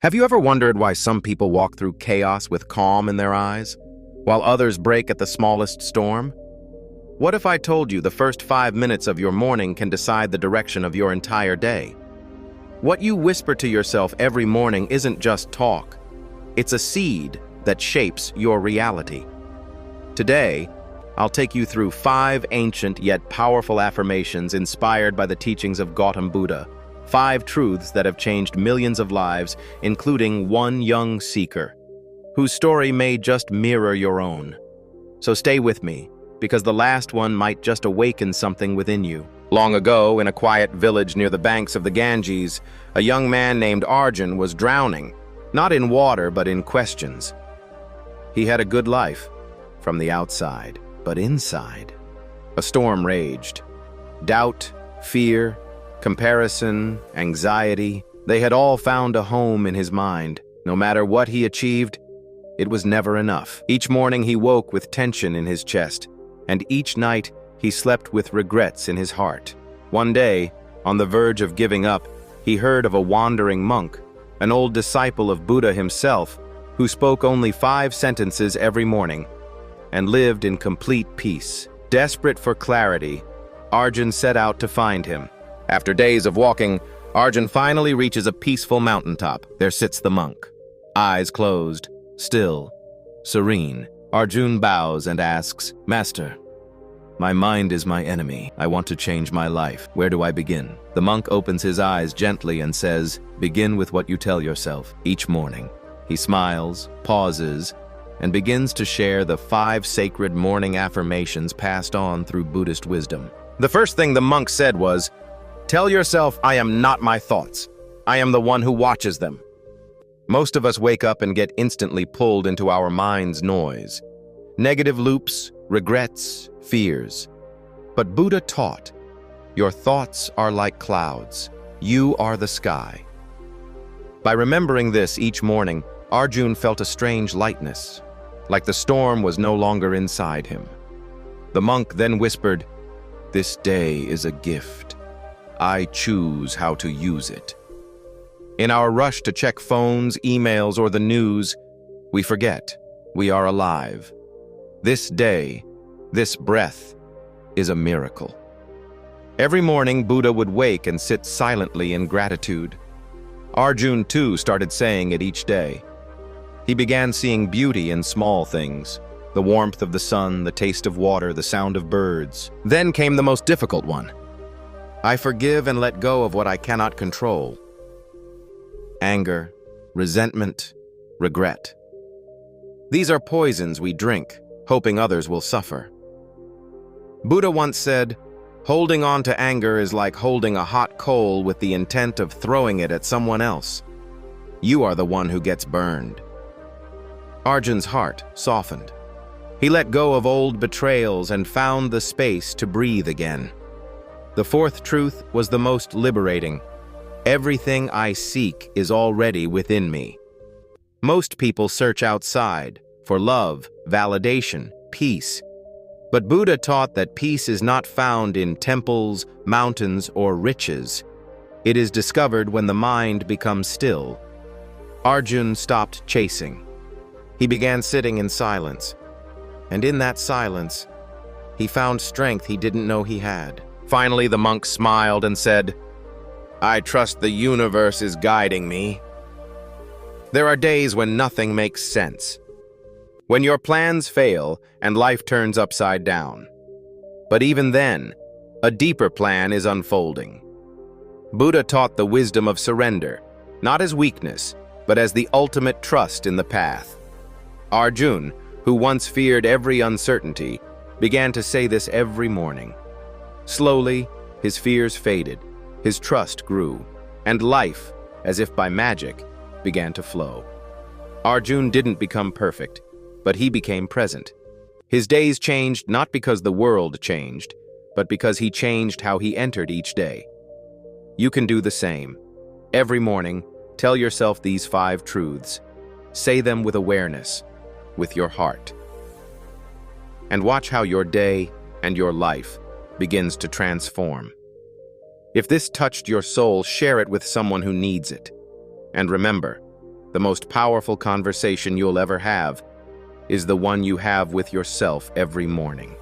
Have you ever wondered why some people walk through chaos with calm in their eyes, while others break at the smallest storm? What if I told you the first 5 minutes of your morning can decide the direction of your entire day? What you whisper to yourself every morning isn't just talk. It's a seed that shapes your reality. Today, I'll take you through 5 ancient yet powerful affirmations inspired by the teachings of Gautam Buddha. 5 truths that have changed millions of lives, including one young seeker, whose story may just mirror your own. So stay with me, because the last one might just awaken something within you. Long ago, in a quiet village near the banks of the Ganges, a young man named Arjun was drowning, not in water but in questions. He had a good life, from the outside, but inside, a storm raged. Doubt, fear, comparison, anxiety, they had all found a home in his mind. No matter what he achieved, it was never enough. Each morning he woke with tension in his chest, and each night he slept with regrets in his heart. One day, on the verge of giving up, he heard of a wandering monk, an old disciple of Buddha himself, who spoke only 5 sentences every morning and lived in complete peace. Desperate for clarity, Arjun set out to find him. After days of walking, Arjun finally reaches a peaceful mountaintop. There sits the monk, eyes closed, still, serene. Arjun bows and asks, "Master, my mind is my enemy. I want to change my life. Where do I begin?" The monk opens his eyes gently and says, "Begin with what you tell yourself each morning." He smiles, pauses, and begins to share the 5 sacred morning affirmations passed on through Buddhist wisdom. The first thing the monk said was, "Tell yourself, I am not my thoughts. I am the one who watches them." Most of us wake up and get instantly pulled into our mind's noise. Negative loops, regrets, fears. But Buddha taught, your thoughts are like clouds. You are the sky. By remembering this each morning, Arjun felt a strange lightness, like the storm was no longer inside him. The monk then whispered, "This day is a gift. I choose how to use it." In our rush to check phones, emails, or the news, we forget we are alive. This day, this breath, is a miracle. Every morning, Buddha would wake and sit silently in gratitude. Arjun, too, started saying it each day. He began seeing beauty in small things, the warmth of the sun, the taste of water, the sound of birds. Then came the most difficult one. I forgive and let go of what I cannot control. Anger, resentment, regret. These are poisons we drink, hoping others will suffer. Buddha once said, "Holding on to anger is like holding a hot coal with the intent of throwing it at someone else. You are the one who gets burned." Arjun's heart softened. He let go of old betrayals and found the space to breathe again. The 4th truth was the most liberating. Everything I seek is already within me. Most people search outside for love, validation, peace. But Buddha taught that peace is not found in temples, mountains, or riches. It is discovered when the mind becomes still. Arjun stopped chasing. He began sitting in silence. And in that silence, he found strength he didn't know he had. Finally, the monk smiled and said, "I trust the universe is guiding me." There are days when nothing makes sense, when your plans fail and life turns upside down. But even then, a deeper plan is unfolding. Buddha taught the wisdom of surrender, not as weakness, but as the ultimate trust in the path. Arjun, who once feared every uncertainty, began to say this every morning. Slowly, his fears faded, his trust grew, and life, as if by magic, began to flow. Arjun didn't become perfect, but he became present. His days changed not because the world changed, but because he changed how he entered each day. You can do the same. Every morning, tell yourself these 5 truths. Say them with awareness, with your heart. And watch how your day and your life begins to transform. If this touched your soul, share it with someone who needs it. And remember, The most powerful conversation you'll ever have is the one you have with yourself every morning.